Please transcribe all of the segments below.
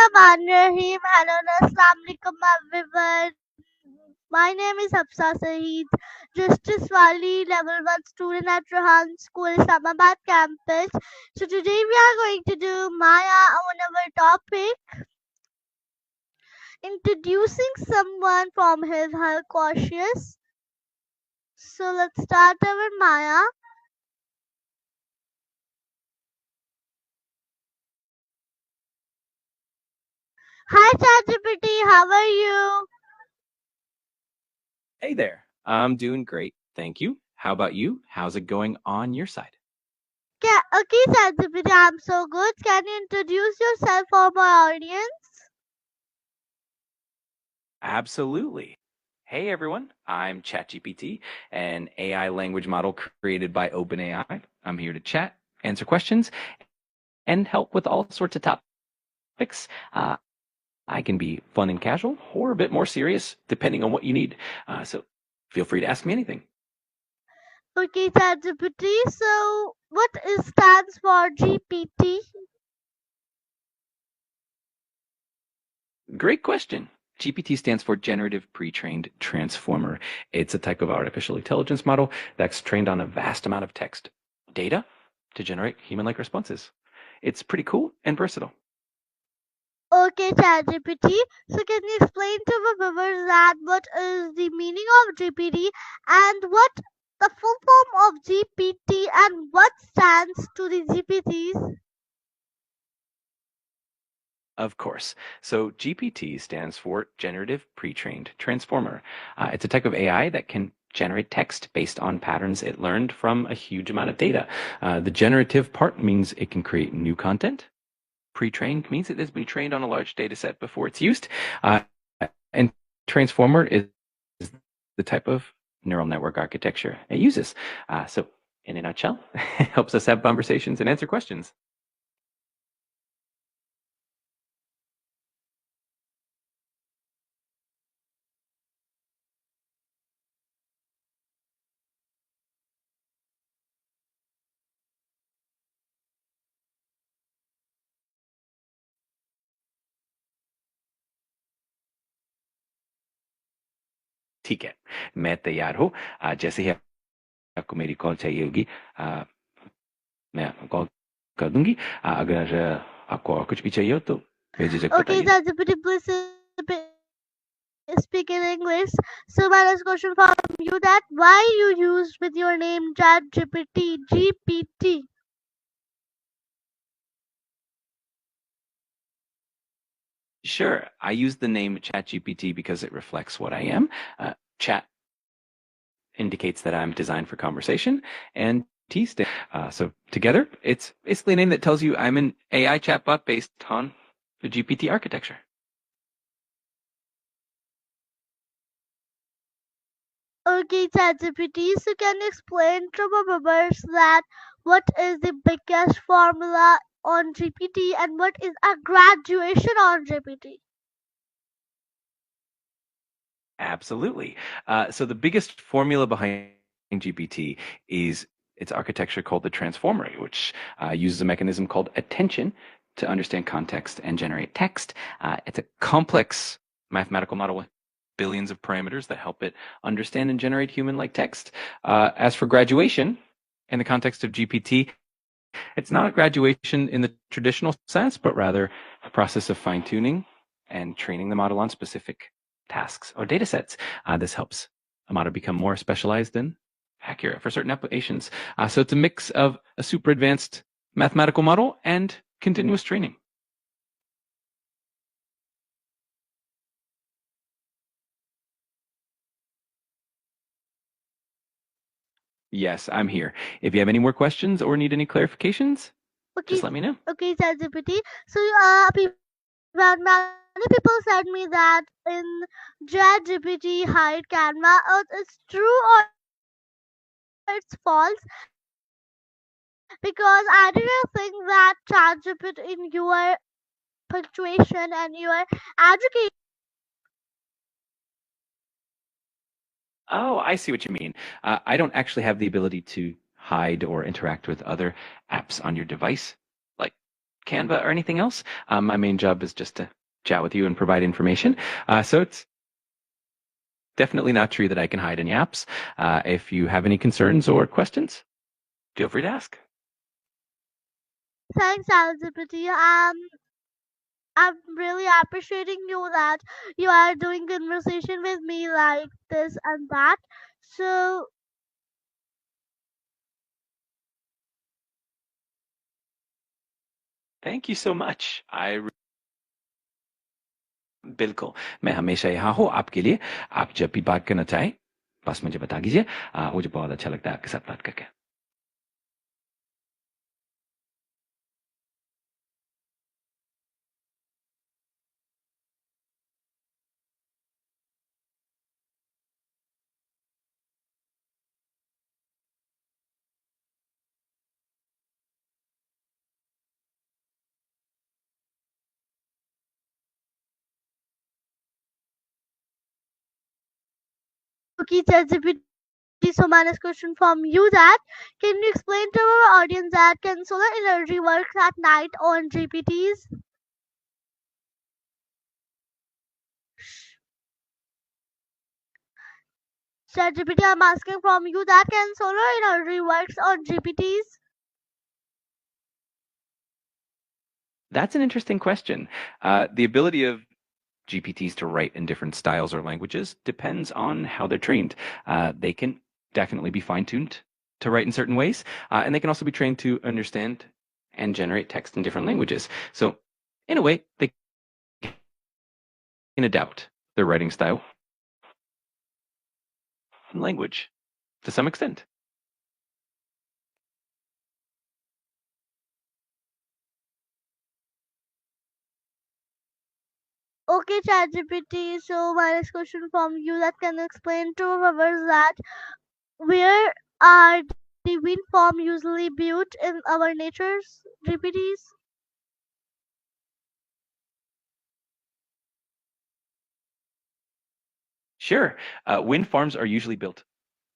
Bismillahirrahmanirrahim. Hello, Assalamu alaikum, everyone. My name is Hafsa Saeed, Justice Wali, level 1 student at Rohan School, Islamabad campus. So today we are going to do Maya on our topic, introducing someone from her cautious. So let's start our Maya. Hi ChatGPT, how are you? Hey there. I'm doing great. Thank you. How about you? How's it going on your side? Okay, ChatGPT, I'm so good. Can you introduce yourself for my audience? Absolutely. Hey everyone, I'm ChatGPT, an AI language model created by OpenAI. I'm here to chat, answer questions, and help with all sorts of topics. I can be fun and casual or a bit more serious, depending on what you need. So feel free to ask me anything. Okay, ChatGPT. So, what is stands for GPT? Great question. GPT stands for Generative Pre-trained Transformer. It's a type of artificial intelligence model that's trained on a vast amount of text data to generate human-like responses. It's pretty cool and versatile. Okay, ChatGPT. So, can you explain to my viewers that what is the meaning of GPT and what the full form of GPT and what stands to the GPTs? Of course. So GPT stands for Generative Pre-trained Transformer. It's a type of AI that can generate text based on patterns it learned from a huge amount of data. The generative part means it can create new content. Pre-trained means it has been trained on a large data set before it's used. And transformer is the type of neural network architecture it uses. So in a nutshell, it helps us have conversations and answer questions. ठीक है, मैं तैयार हूँ। जैसे ही आपको मेरी call चाहिए होगी, मैं कॉल कर दूंगी। अगर आपको और कुछ भी चाहिए हो तो बेझिझक Okay, बताइए। ChatGPT, please speak in English. So, my last question from you that why you use with your name ChatGPT, GPT? Sure, I use the name ChatGPT because it reflects what I am. Chat indicates that I'm designed for conversation, and T stands. So together, it's basically a name that tells you I'm an AI chatbot based on the GPT architecture. Okay, ChatGPT. So, can you explain to my viewers that what is the biggest formula on GPT and what is a graduation on GPT? Absolutely. So the biggest formula behind GPT is its architecture called the transformer, which uses a mechanism called attention to understand context and generate text. It's a complex mathematical model with billions of parameters that help it understand and generate human-like text. As for graduation, in the context of GPT, it's not a graduation in the traditional sense, but rather a process of fine-tuning and training the model on specific tasks or data sets. This helps a model become more specialized and accurate for certain applications. So it's a mix of a super advanced mathematical model and continuous training. Yes, I'm here. If you have any more questions or need any clarifications, Okay, just let me know. okay, ChatGPT. So, many people said me that in ChatGPT hide Canva. It's true or it's false? Because I didn't think that ChatGPT in your punctuation and your education. Oh, I see what you mean. I don't actually have the ability to hide or interact with other apps on your device, like Canva or anything else. My main job is just to chat with you and provide information. So it's definitely not true that I can hide any apps. If you have any concerns or questions, feel free to ask. Thanks, ChatGPT. I'm really appreciating you that you are doing conversation with me like this and that. So Thank you so much. बिल्कुल मैं हमेशा यहाँ हूँ आपके लिए आप जब भी बात करना चाहें बस मुझे बता दीजिए मुझे बहुत अच्छा लगता है आपके साथ बात करके okay, ChatGPT. So my next question from you that can you explain to our audience that can solar energy work at night on GPTs? ChatGPT, I'm asking from you that can solar energy works on GPTs? That's an interesting question. The ability of GPTs to write in different styles or languages depends on how they're trained. They can definitely be fine-tuned to write in certain ways, and they can also be trained to understand and generate text in different languages. So in a way, they can adapt their writing style and language to some extent. Okay, ChatGPT. So my next question from you that can you explain to our viewers that where are the wind farm usually built in our nature's GPTs? Sure, wind farms are usually built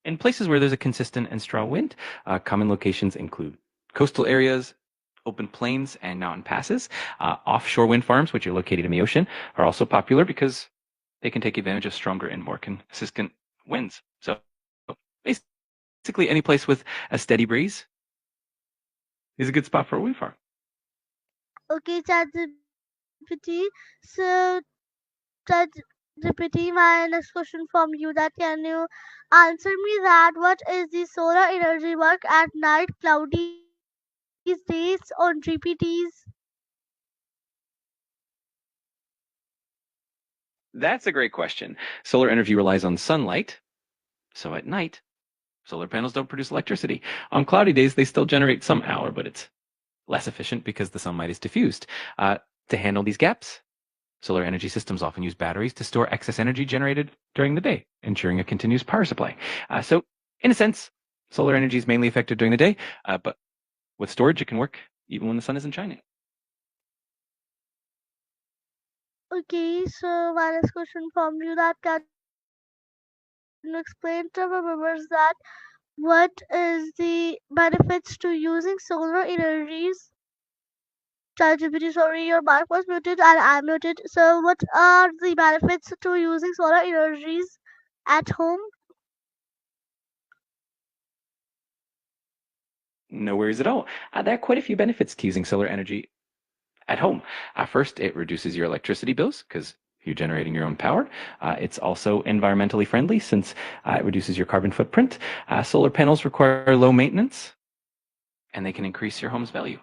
in places where there's a consistent and strong wind. Common locations include coastal areas, open plains, and mountain passes. Offshore wind farms, which are located in the ocean, are also popular because they can take advantage of stronger and more consistent winds. So basically, any place with a steady breeze is a good spot for a wind farm. Okay, ChatGPT. So ChatGPT, my next question from you that can you answer me that what is the solar energy work at night cloudy days on GPTs? That's a great question. Solar energy relies on sunlight. So at night, solar panels don't produce electricity. On cloudy days, they still generate some power, but it's less efficient because the sunlight is diffused. To handle these gaps, solar energy systems often use batteries to store excess energy generated during the day, ensuring a continuous power supply. So, in a sense, solar energy is mainly effective during the day, but with storage, it can work even when the sun isn't shining. Okay, so my next question from you that can you explain to our viewers that what is the benefits to using solar energies? ChatGPT, sorry, your mic was muted and I'm muted. So, what are the benefits to using solar energies at home? No worries at all. There are quite a few benefits to using solar energy at home. First, it reduces your electricity bills because you're generating your own power. It's also environmentally friendly since it reduces your carbon footprint. Solar panels require low maintenance and they can increase your home's value.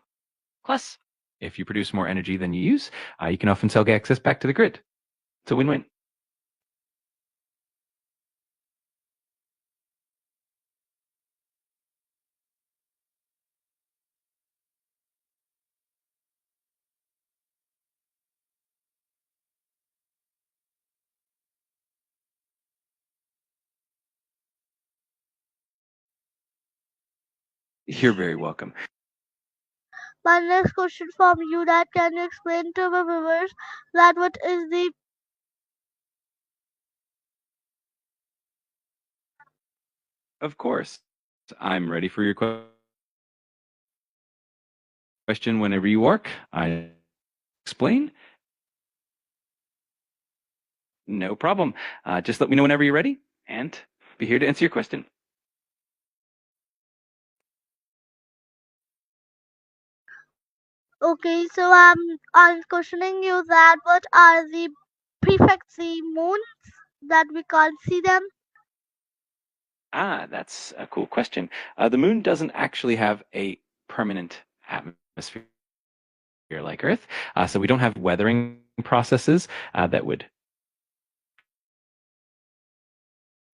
Plus, if you produce more energy than you use, you can often sell excess back to the grid. It's a win-win. You're very welcome. My next question from you that can you explain to our viewers that what is the Of course. I'm ready for your question. question whenever you are. I explain. No problem. Just let me know whenever you're ready, and be here to answer your question. Okay, so I'm questioning you that what are the prefects, the moons that we can't see them? That's a cool question. The moon doesn't actually have a permanent atmosphere like Earth, so we don't have weathering processes that would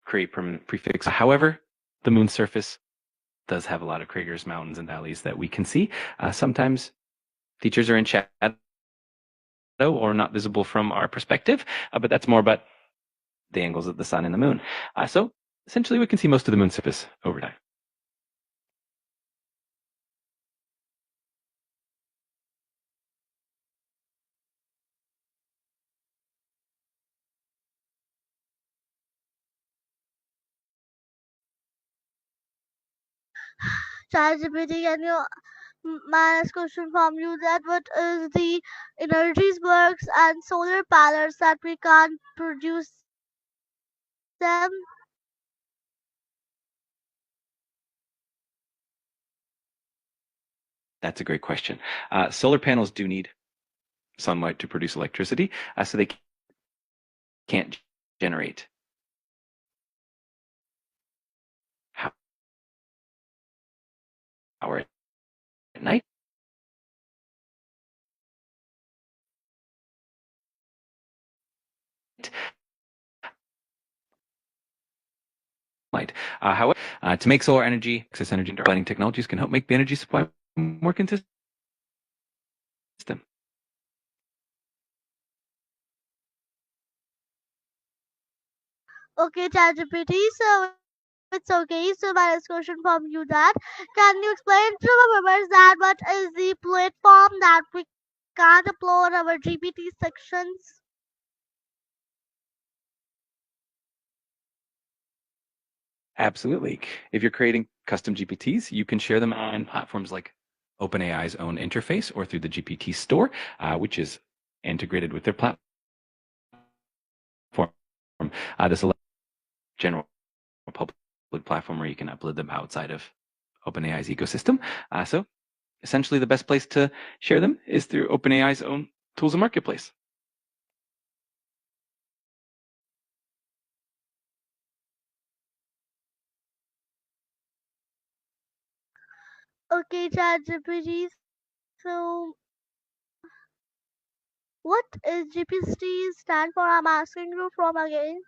create permanent prefix. However, the moon's surface does have a lot of craters, mountains, and valleys that we can see. Sometimes features are in shadow or not visible from our perspective, but that's more about the angles of the sun and the moon. So essentially, we can see most of the moon's surface over time. ChatGPT, can you my next question from you that what is the energies works and solar panels that we can't produce them? That's a great question. Solar panels do need sunlight to produce electricity, so they can't generate power at night. Light. However, to make solar energy, excess energy, lighting technologies can help make the energy supply more consistent. Okay, ChatGPT, so it's okay. So my next question from you that can you explain to our members that what is the platform that we can upload our GPT sections? Absolutely. If you're creating custom GPTs, you can share them on platforms like OpenAI's own interface or through the GPT store, which is integrated with their platform. This allows general public platform where you can upload them outside of OpenAI's ecosystem. So essentially, the best place to share them is through OpenAI's own tools and marketplace. Okay, ChatGPT. So what is GPT stand for? I'm asking you from again.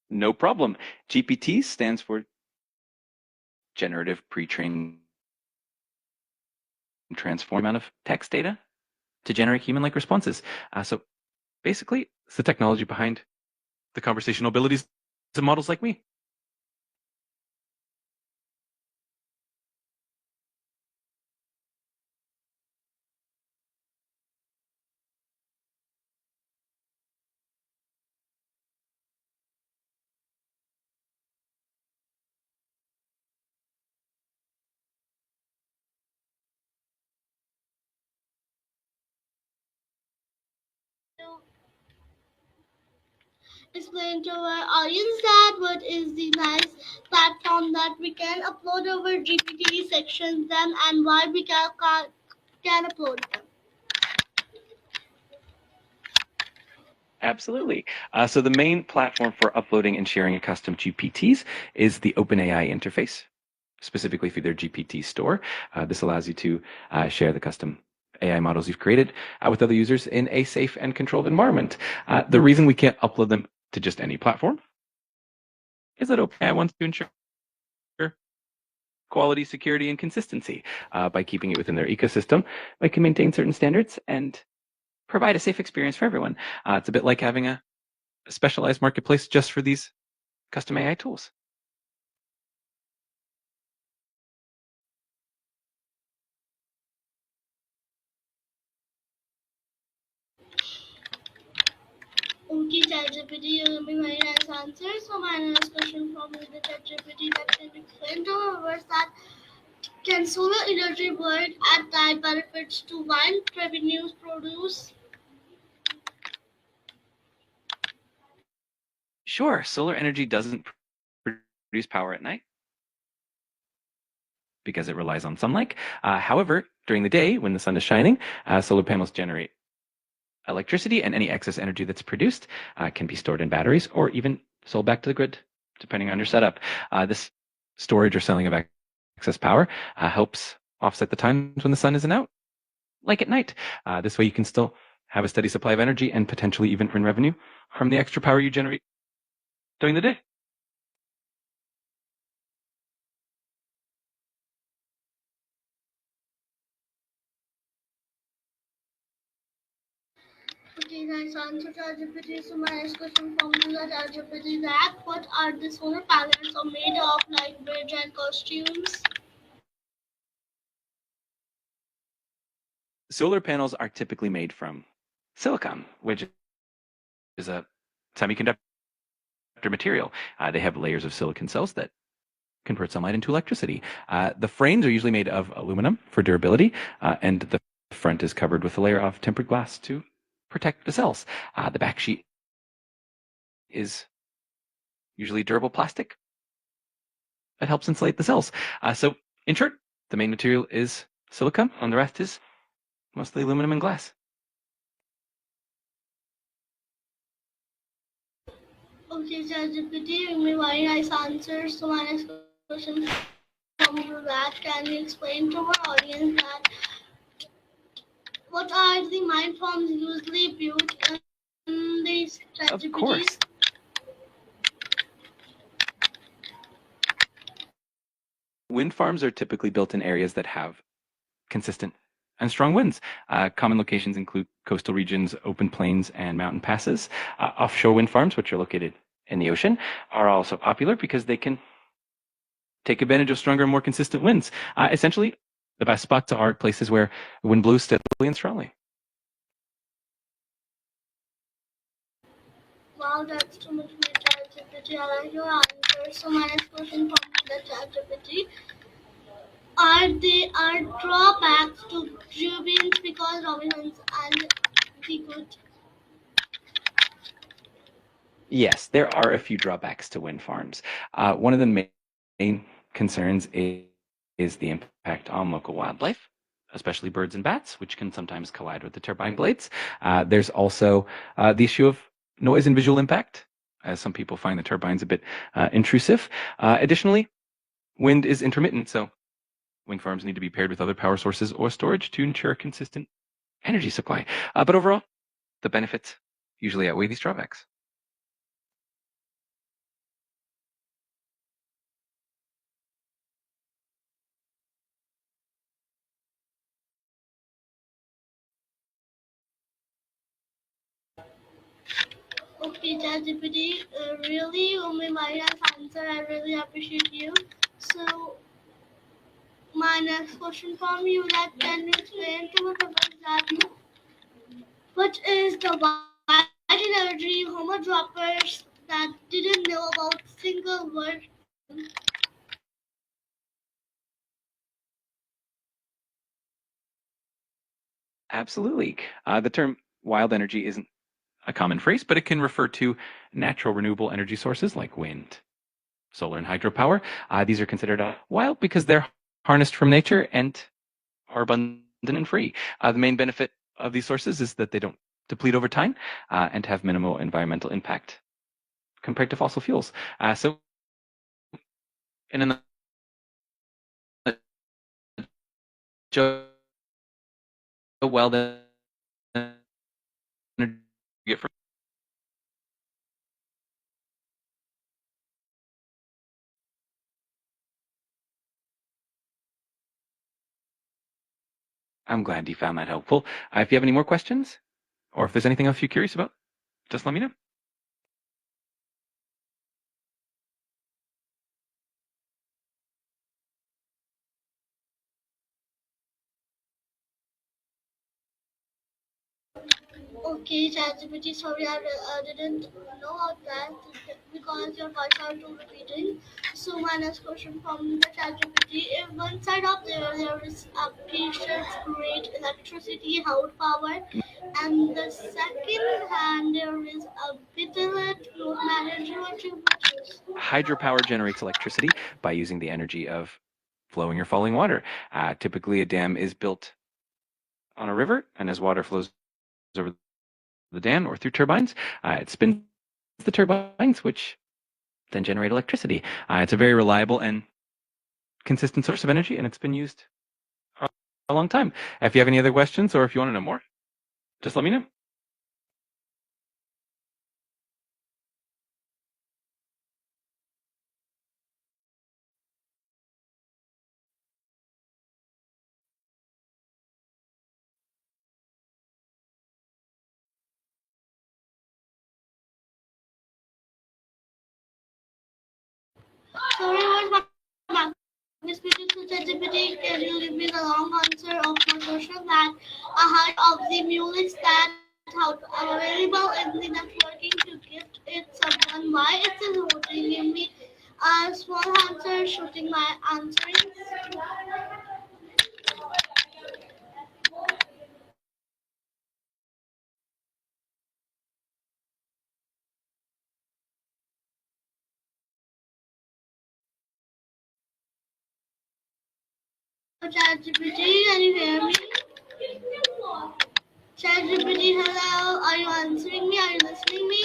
No problem. GPT stands for Generative Pre-trained Transform amount of text data to generate human-like responses. So basically, it's the technology behind the conversational abilities of models like me. Explain to our audience that what is the nice platform that we can upload our GPT sections them and why we can upload them. Absolutely. So the main platform for uploading and sharing custom GPTs is the OpenAI interface, specifically through their GPT store. This allows you to share the custom AI models you've created with other users in a safe and controlled environment. The reason we can't upload them to just any platform is that OpenAI wants to ensure quality, security, and consistency by keeping it within their ecosystem. They can maintain certain standards and provide a safe experience for everyone. It's a bit like having a specialized marketplace just for these custom AI tools. Okay, Okay, ChatGPT, you will be very nice answer. So my next question from the ChatGPT that can explain to us that can solar energy work at night benefits to wind revenues produce? Sure, solar energy doesn't produce power at night because it relies on sunlight. However, during the day, when the sun is shining, solar panels generate electricity, and any excess energy that's produced can be stored in batteries or even sold back to the grid, depending on your setup. This storage or selling of excess power helps offset the times when the sun isn't out, like at night. This way, you can still have a steady supply of energy and potentially even earn revenue from the extra power you generate during the day. Okay, nice answer, ChatGPT. So my next question from the ChatGPT that what are the solar panels are made of, like bridge and costumes? Solar panels are typically made from silicon, which is a semiconductor material. They have layers of silicon cells that convert sunlight into electricity. The frames are usually made of aluminum for durability, and the front is covered with a layer of tempered glass to protect the cells. The back sheet is usually durable plastic that helps insulate the cells. So, in short, the main material is silicon, and the rest is mostly aluminum and glass. Okay, ChatGPT, you me very nice answer. So my next question from you that can you explain to our audience that what are the mind forms usually built in these Of ChatGPTs? course. Wind farms are typically built in areas that have consistent and strong winds. Common locations include coastal regions, open plains, and mountain passes. Offshore wind farms, which are located in the ocean, are also popular because they can take advantage of stronger and more consistent winds. Essentially, the best spots are places where the wind blows steadily and strongly. Wow, that's too much for ChatGPT. I like your answer. So my next question from the ChatGPT. Are drawbacks to Jubians because Robinsons and the good? Yes, there are a few drawbacks to wind farms. One of the main concerns is the impact on local wildlife, especially birds and bats, which can sometimes collide with the turbine blades. There's also the issue of noise and visual impact, as some people find the turbines a bit intrusive. Additionally, wind is intermittent, so wind farms need to be paired with other power sources or storage to ensure a consistent energy supply. But overall, the benefits usually outweigh these drawbacks. Okay, ChatGPT, really, my answer. I really appreciate you. So my next question from you that can you explain to my viewers that what is the white energy homodroppers that didn't know about single word? Absolutely. The term wild energy isn't a common phrase, but it can refer to natural renewable energy sources like wind, solar, and hydropower. These are considered wild because they're harnessed from nature and are abundant and free. The main benefit of these sources is that they don't deplete over time and have minimal environmental impact compared to fossil fuels. So, in a nutshell, wild energy you get from. I'm glad you found that helpful. If you have any more questions, or if there's anything else you're curious about, just let me know. Okay, ChatGPT, sorry, I didn't know about that because your voice are too repeating. So my next question from the ChatGPT: if one side of there is a precious great electricity, hot power, and the second hand there is a bit low manager, what you would choose? Hydropower generates electricity by using the energy of flowing or falling water. Typically, a dam is built on a river, and as water flows over the dam or through turbines, it spins the turbines, which then generate electricity. It's a very reliable and consistent source of energy, and it's been used a long time. If you have any other questions or if you want to know more, just let me know. Sorry, what Miss Beautiful ChatGPT, can you give me the long answer of my question that a heart of the music that available in the networking to gift it someone why it is voting? Give me a small answer shooting my answering. ChatGPT, can you hear me? ChatGPT, hello, are you answering me? Are you listening me?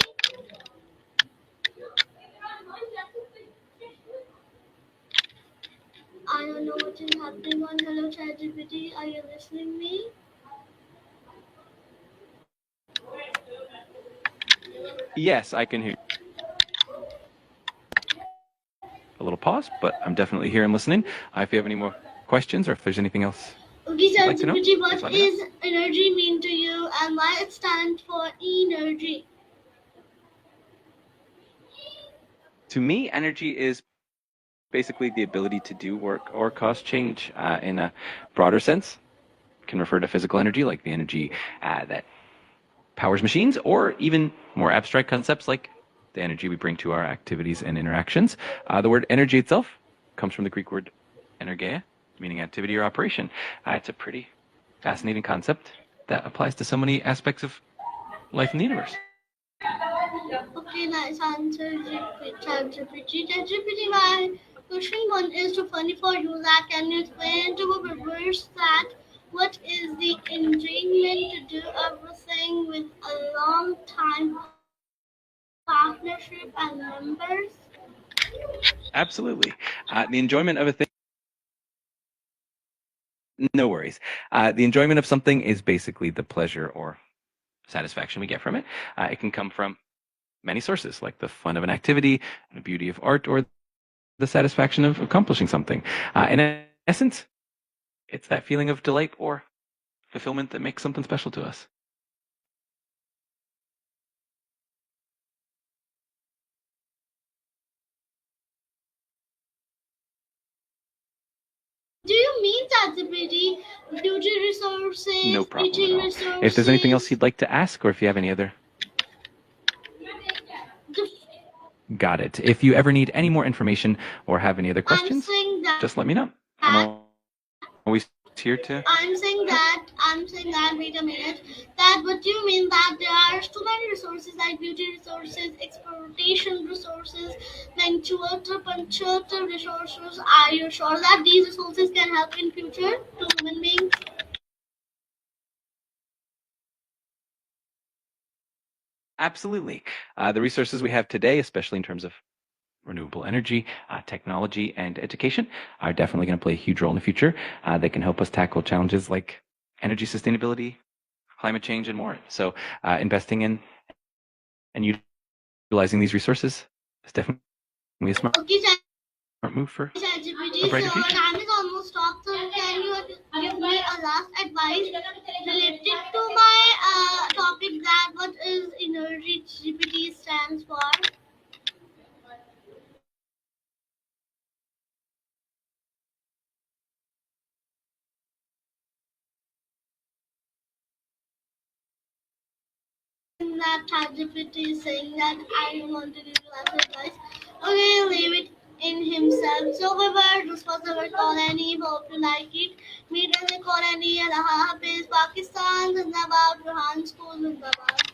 I don't know what is happening on Hello ChatGPT. Are you listening me? Yes, I can hear you. A little pause, but I'm definitely here and listening. If you have any more questions or if there's anything else Okay, you'd like to know, ChatGPT, just what let me know. is energy mean to you and why it stands for energy? To me, energy is basically the ability to do work or cause change in a broader sense. Can refer to physical energy, like the energy that powers machines, or even more abstract concepts like the energy we bring to our activities and interactions. The word energy itself comes from the Greek word energeia, meaning activity or operation. It's a pretty fascinating concept that applies to so many aspects of life in the universe. Okay, nice answer, ChatGPT. ChatGPT, my question one is too funny for you. That can you explain to our viewers that what is the enjoyment to do everything with a long time partnership and members? Absolutely. The enjoyment of a thing, no worries. The enjoyment of something is basically the pleasure or satisfaction we get from it. It can come from many sources, like the fun of an activity, the beauty of art, or the satisfaction of accomplishing something. In essence, it's that feeling of delight or fulfillment that makes something special to us. Do you mean ChatGPT, beauty resources, No problem at eating all. If there's anything else resources? you'd like to ask, or if you have any other, The, got it. If you ever need any more information or have any other I'm questions, saying just let that me know. I'm always here to help. I'm saying that, wait a minute, that what do you mean that there are so many resources like beauty resources, exploitation resources, punctual resources. Are you sure that these resources can help in future to human beings? Absolutely. The resources we have today, especially in terms of renewable energy, technology, and education, are definitely going to play a huge role in the future. They can help us tackle challenges like energy sustainability, climate change, and more. So, investing in and utilizing these resources is definitely a smart Okay, move for a ChatGPT, so brighter our future. time is almost up. So can you give me a last advice related to my topic that what is energy GPT stands for? that ChatGPT is saying that I don't want to give you answer, guys. Okay, leave it in himself. So we were this was our Callaanie. Hope you like it. Meet us in Callaanie. Allah Hafiz, Pakistan. Zindabad, Burhan School. Zindabad.